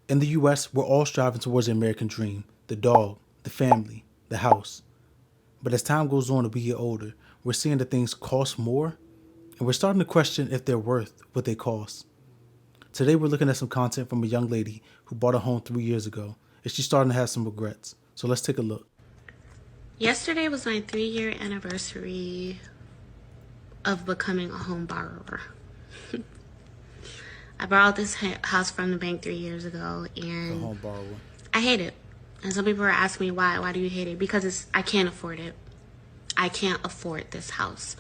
In the US, we're all striving towards the American dream, the dog, the family, the house. But as time goes on and we get older, we're seeing that things cost more, and we're starting to question if they're worth what they cost. Today we're looking at some content from a young lady who bought a home 3 years ago, and she's starting to have some regrets. So let's take a look. Yesterday was my 3-year anniversary of becoming a home borrower. I borrowed this house from the bank 3 years ago, and A home borrower. I hate it. And some people are asking me why. Why do you hate it? Because I can't afford it. I can't afford this house.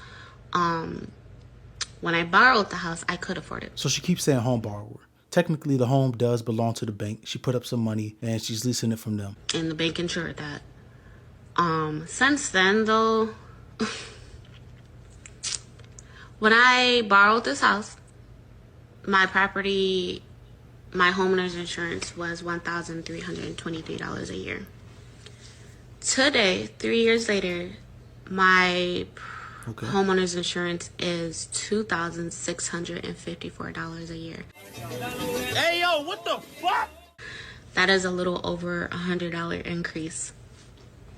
When I borrowed the house, I could afford it. So she keeps saying home borrower. Technically, the home does belong to the bank. She put up some money, and she's leasing it from them. And the bank insured that. Since then, though, when I borrowed this house, my homeowner's insurance was $1,323 a year. Today, 3 years later, my homeowner's insurance is $2,654 a year. Hey, yo, what the fuck? That is a little over $100 increase.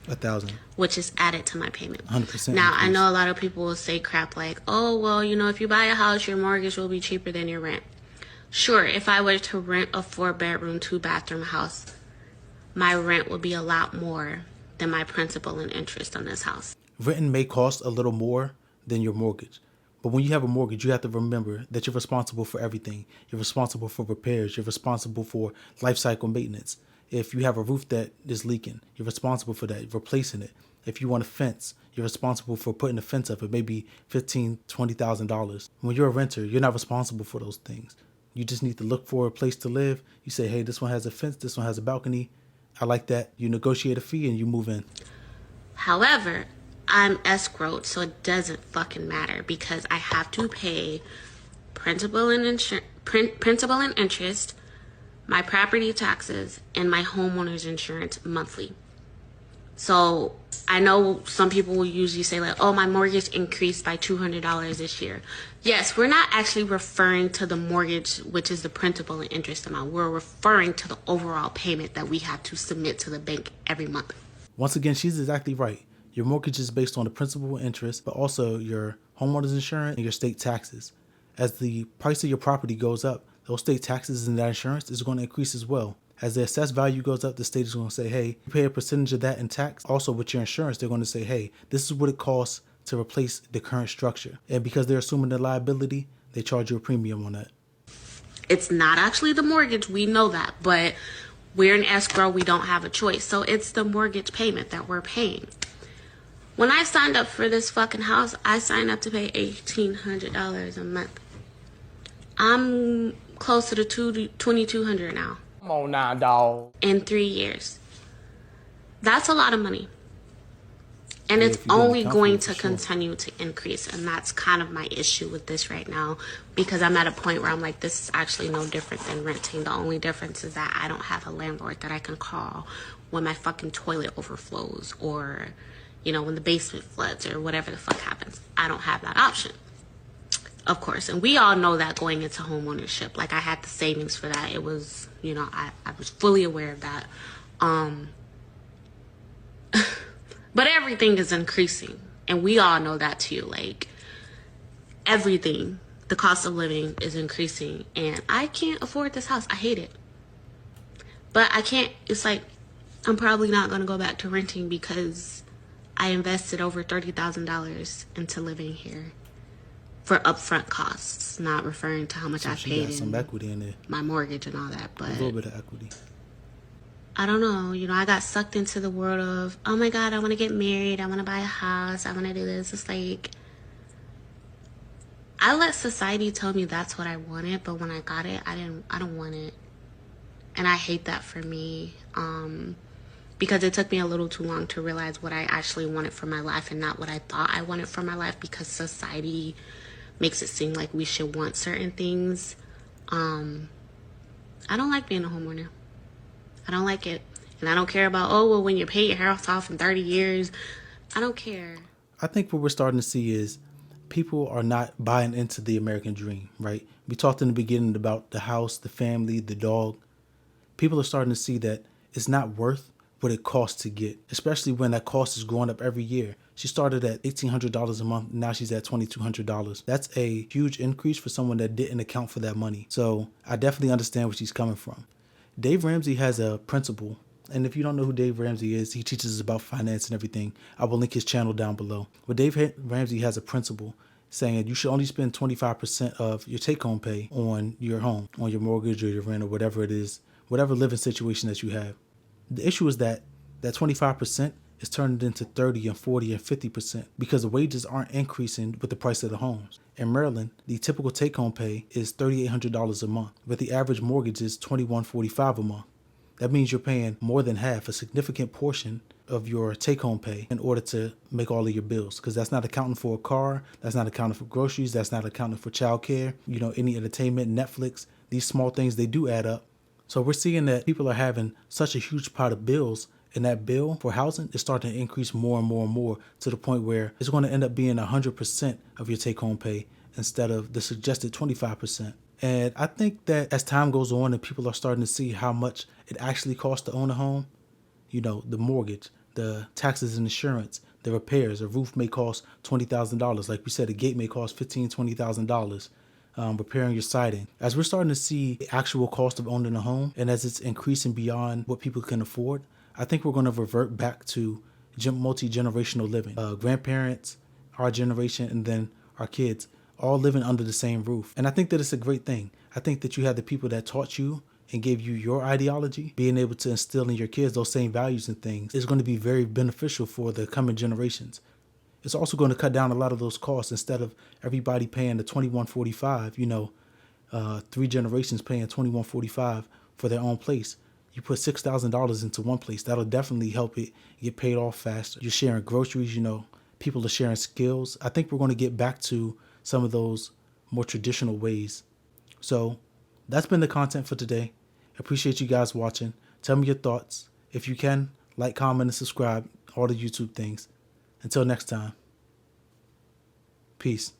1,000. Which is added to my payment. 100%. Now, increase. I know a lot of people will say crap like, oh, well, if you buy a house, your mortgage will be cheaper than your rent. Sure, if I were to rent a 4-bedroom, 2-bathroom house, my rent would be a lot more than my principal and interest on this house. Renting may cost a little more than your mortgage. But when you have a mortgage, you have to remember that you're responsible for everything. You're responsible for repairs. You're responsible for life cycle maintenance. If you have a roof that is leaking, you're responsible for that, replacing it. If you want a fence, you're responsible for putting a fence up. It may be $15,000, $20,000. When you're a renter, you're not responsible for those things. You just need to look for a place to live. You say, hey, this one has a fence, this one has a balcony. I like that. You negotiate a fee and you move in. However, I'm escrowed, so it doesn't fucking matter because I have to pay principal and interest, my property taxes, and my homeowner's insurance monthly. So I know some people will usually say like, oh, my mortgage increased by $200 this year. Yes, we're not actually referring to the mortgage, which is the principal and interest amount. We're referring to the overall payment that we have to submit to the bank every month. Once again, she's exactly right. Your mortgage is based on the principal and interest, but also your homeowner's insurance and your state taxes. As the price of your property goes up, those state taxes and that insurance is going to increase as well. As the assessed value goes up, the state is going to say, hey, you pay a percentage of that in tax. Also, with your insurance, they're going to say, hey, this is what it costs to replace the current structure. And because they're assuming the liability, they charge you a premium on that. It's not actually the mortgage. We know that. But we're in escrow. We don't have a choice. So it's the mortgage payment that we're paying. When I signed up for this fucking house, I signed up to pay $1,800 a month. I'm close to the $2,200 now. Come on now, dog. In 3 years. That's a lot of money. And Yeah, it's if you get only the going company, to for sure. continue to increase. And that's kind of my issue with this right now. Because I'm at a point where I'm like, this is actually no different than renting. The only difference is that I don't have a landlord that I can call when my fucking toilet overflows. Or, when the basement floods or whatever the fuck happens. I don't have that option. Of course. And we all know that going into home ownership. Like, I had the savings for that. It was, I was fully aware of that. But everything is increasing. And we all know that too. Like, everything, the cost of living is increasing. And I can't afford this house. I hate it. But I can't, it's like, I'm probably not going to go back to renting because I invested over $30,000 into living here for upfront costs, not referring to how much I She paid got some in equity in there. my mortgage and all that. But A little bit of equity. I don't know. I got sucked into the world of, oh my God, I want to get married. I want to buy a house. I want to do this. It's like, I let society tell me that's what I wanted, but when I got it, I don't want it. And I hate that for me. Because it took me a little too long to realize what I actually wanted for my life and not what I thought I wanted for my life, because society makes it seem like we should want certain things. I don't like being a homeowner. I don't like it. And I don't care about, when you pay your house off in 30 years. I don't care. I think what we're starting to see is people are not buying into the American dream, right? We talked in the beginning about the house, the family, the dog. People are starting to see that it's not worth what it costs to get, especially when that cost is going up every year. She started at $1,800 a month. Now she's at $2,200. That's a huge increase for someone that didn't account for that money. So I definitely understand where she's coming from. Dave Ramsey has a principle. And if you don't know who Dave Ramsey is, he teaches us about finance and everything. I will link his channel down below. But Dave Ramsey has a principle saying you should only spend 25% of your take-home pay on your home, on your mortgage or your rent or whatever it is, whatever living situation that you have. The issue is that 25% is turned into 30 and 40 and 50% because the wages aren't increasing with the price of the homes. In Maryland, the typical take-home pay is $3,800 a month, but the average mortgage is $2,145 a month. That means you're paying more than half, a significant portion of your take-home pay in order to make all of your bills, because that's not accounting for a car, that's not accounting for groceries, that's not accounting for childcare, any entertainment, Netflix. These small things, they do add up. So we're seeing that people are having such a huge pot of bills, and that bill for housing is starting to increase more and more and more to the point where it's going to end up being 100% of your take-home pay instead of the suggested 25%. And I think that as time goes on and people are starting to see how much it actually costs to own a home, the mortgage, the taxes and insurance, the repairs, a roof may cost $20,000. Like we said, a gate may cost $15,000, $20,000. Repairing your siding. As we're starting to see the actual cost of owning a home, and as it's increasing beyond what people can afford, I think we're going to revert back to multi-generational living. Grandparents, our generation, and then our kids all living under the same roof. And I think that it's a great thing. I think that you have the people that taught you and gave you your ideology, being able to instill in your kids those same values and things is going to be very beneficial for the coming generations. It's also going to cut down a lot of those costs. Instead of everybody paying the $2,145, 3 generations paying $2,145 for their own place. You put $6,000 into one place. That'll definitely help it get paid off faster. You're sharing groceries, people are sharing skills. I think we're going to get back to some of those more traditional ways. So that's been the content for today. Appreciate you guys watching. Tell me your thoughts. If you can, like, comment, and subscribe. All the YouTube things. Until next time. Peace.